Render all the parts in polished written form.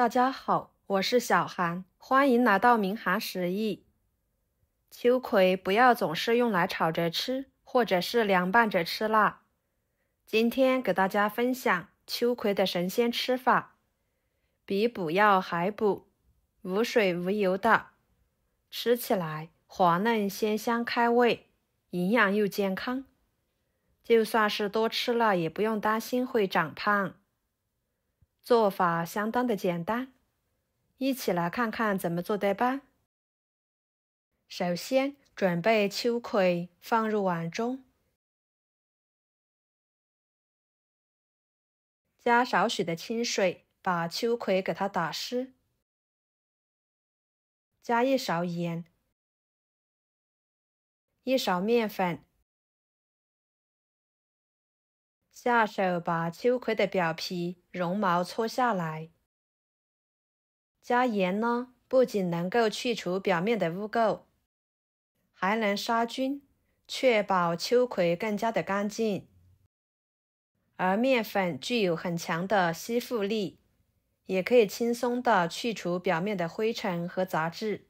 大家好，我是小韩，欢迎来到明涵食艺。秋葵不要总是用来炒着吃，或者是凉拌着吃啦。今天给大家分享秋葵的神仙吃法，比补药还补，无水无油的，吃起来滑嫩鲜香开胃，营养又健康。就算是多吃了，也不用担心会长胖。做法相当的简单，一起来看看怎么做的吧。首先，准备秋葵放入碗中，加少许的清水，把秋葵给它打湿，加1勺盐，1勺面粉，下手把秋葵的表皮绒毛搓下来。加盐呢，不仅能够去除表面的污垢，还能杀菌，确保秋葵更加的干净。而面粉具有很强的吸附力，也可以轻松地去除表面的灰尘和杂质。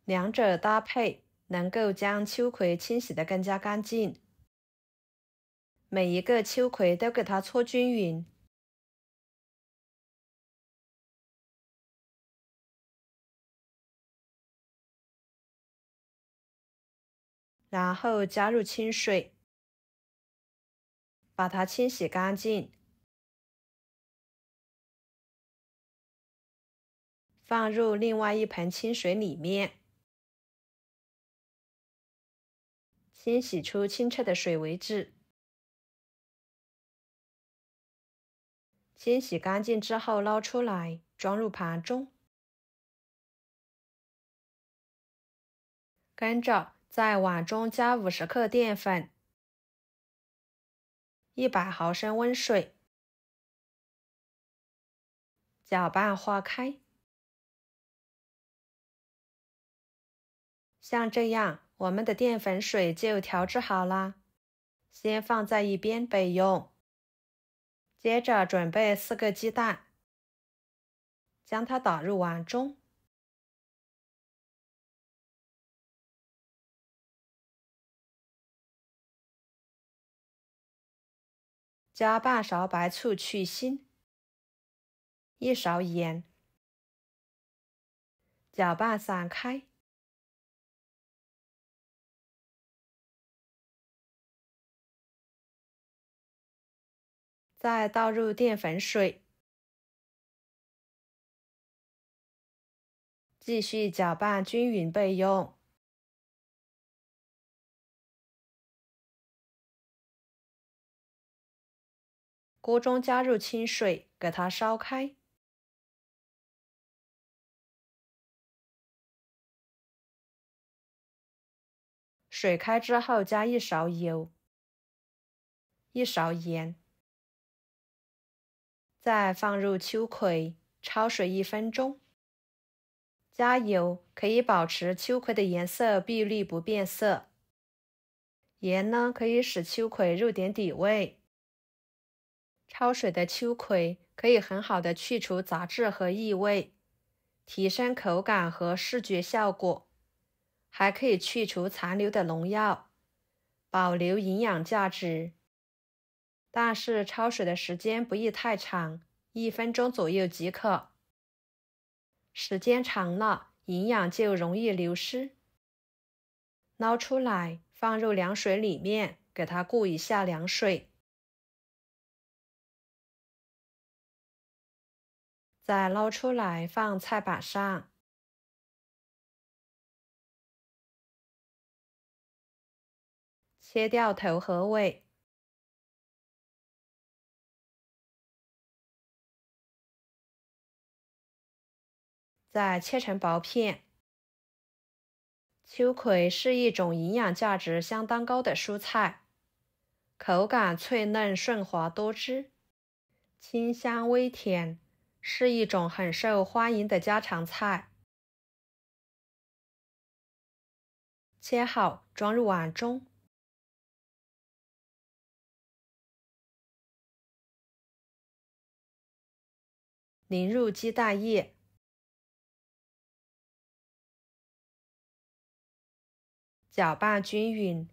两者搭配，能够将秋葵清洗得更加干净。每一个秋葵都给它搓均匀。然后加入清水，把它清洗干净，放入另外一盆清水里面，清洗出清澈的水为止。清洗干净之后捞出来，装入盘中。跟着在碗中加50克淀粉，100毫升温水，搅拌化开。像这样，我们的淀粉水就调制好啦，先放在一边备用。接着准备4个鸡蛋，将它打入碗中，加半勺白醋去腥，1勺盐，搅拌散开。再倒入淀粉水，继续搅拌均匀备用。锅中加入清水，给它烧开。水开之后加1勺油，1勺盐，再放入秋葵，焯水1分钟。加油可以保持秋葵的颜色碧绿不变色，盐呢可以使秋葵入点底味。焯水的秋葵可以很好的去除杂质和异味，提升口感和视觉效果，还可以去除残留的农药，保留营养价值。但是焯水的时间不宜太长，1分钟左右即可。时间长了，营养就容易流失。捞出来，放入凉水里面，给它过一下凉水。再捞出来，放菜板上。切掉头和尾。再切成薄片。秋葵是一种营养价值相当高的蔬菜，口感脆嫩顺滑多汁，清香微甜，是一种很受欢迎的家常菜。切好，装入碗中。淋入鸡蛋液，搅拌均匀，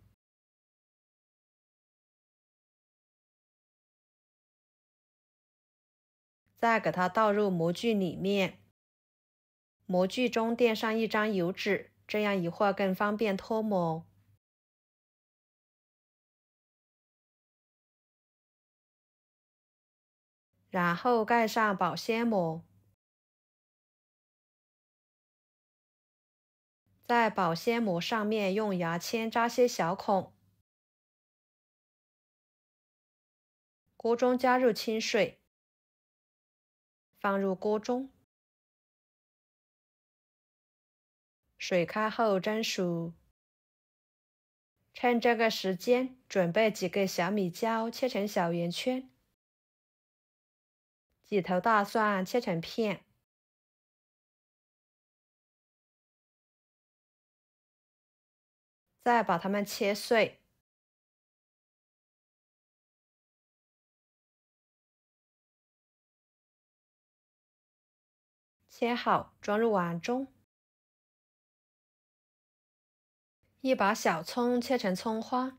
再给它倒入模具里面。模具中垫上一张油纸，这样一会儿更方便脱模。然后盖上保鲜膜，在保鲜膜上面用牙签扎些小孔。锅中加入清水，放入锅中，水开后蒸熟。趁这个时间，准备几个小米椒，切成小圆圈；几头大蒜切成片；再把它们切碎。切好，装入碗中。一把小葱切成葱花，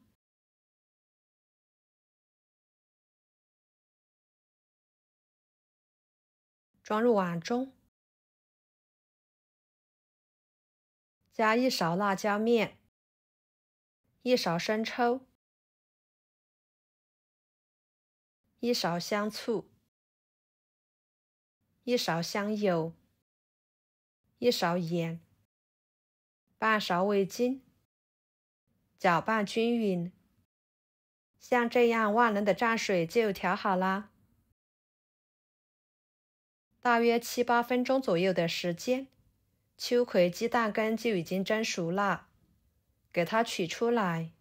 装入碗中。加一勺辣椒面，一勺生抽，一勺香醋，一勺香油，一勺盐，半勺味精，搅拌均匀。像这样万能的蘸水就调好啦。大约7、8分钟左右的时间，秋葵鸡蛋羹就已经蒸熟了，给它取出来。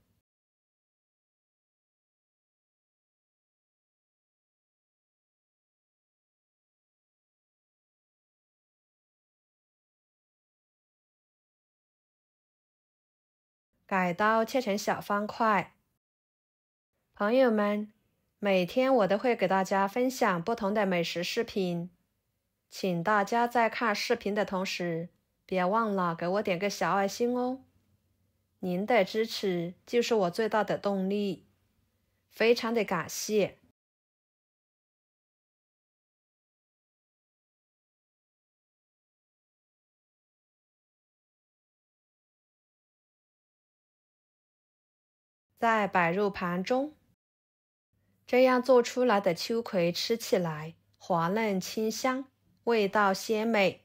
改刀切成小方块。朋友们，每天我都会给大家分享不同的美食视频，请大家在看视频的同时，别忘了给我点个小爱心哦。您的支持就是我最大的动力，非常的感谢。再摆入盘中，这样做出来的秋葵吃起来滑嫩清香，味道鲜美，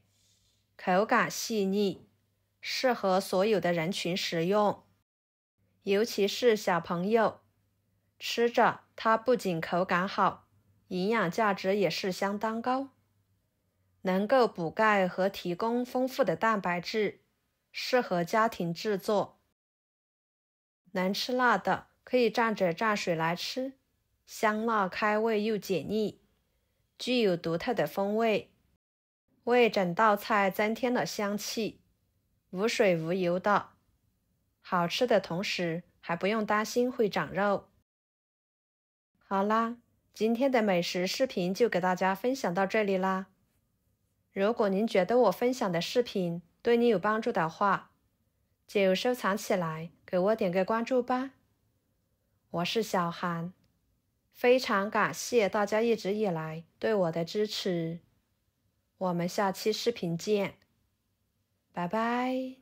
口感细腻，适合所有的人群食用，尤其是小朋友，吃着它不仅口感好，营养价值也是相当高，能够补钙和提供丰富的蛋白质，适合家庭制作。能吃辣的可以蘸着蘸水来吃，香辣开胃又解腻，具有独特的风味，为整道菜增添了香气，无水无油的，好吃的同时还不用担心会长肉。好啦，今天的美食视频就给大家分享到这里啦。如果您觉得我分享的视频对你有帮助的话，就收藏起来，给我点个关注吧。我是小韩，非常感谢大家一直以来对我的支持。我们下期视频见，拜拜。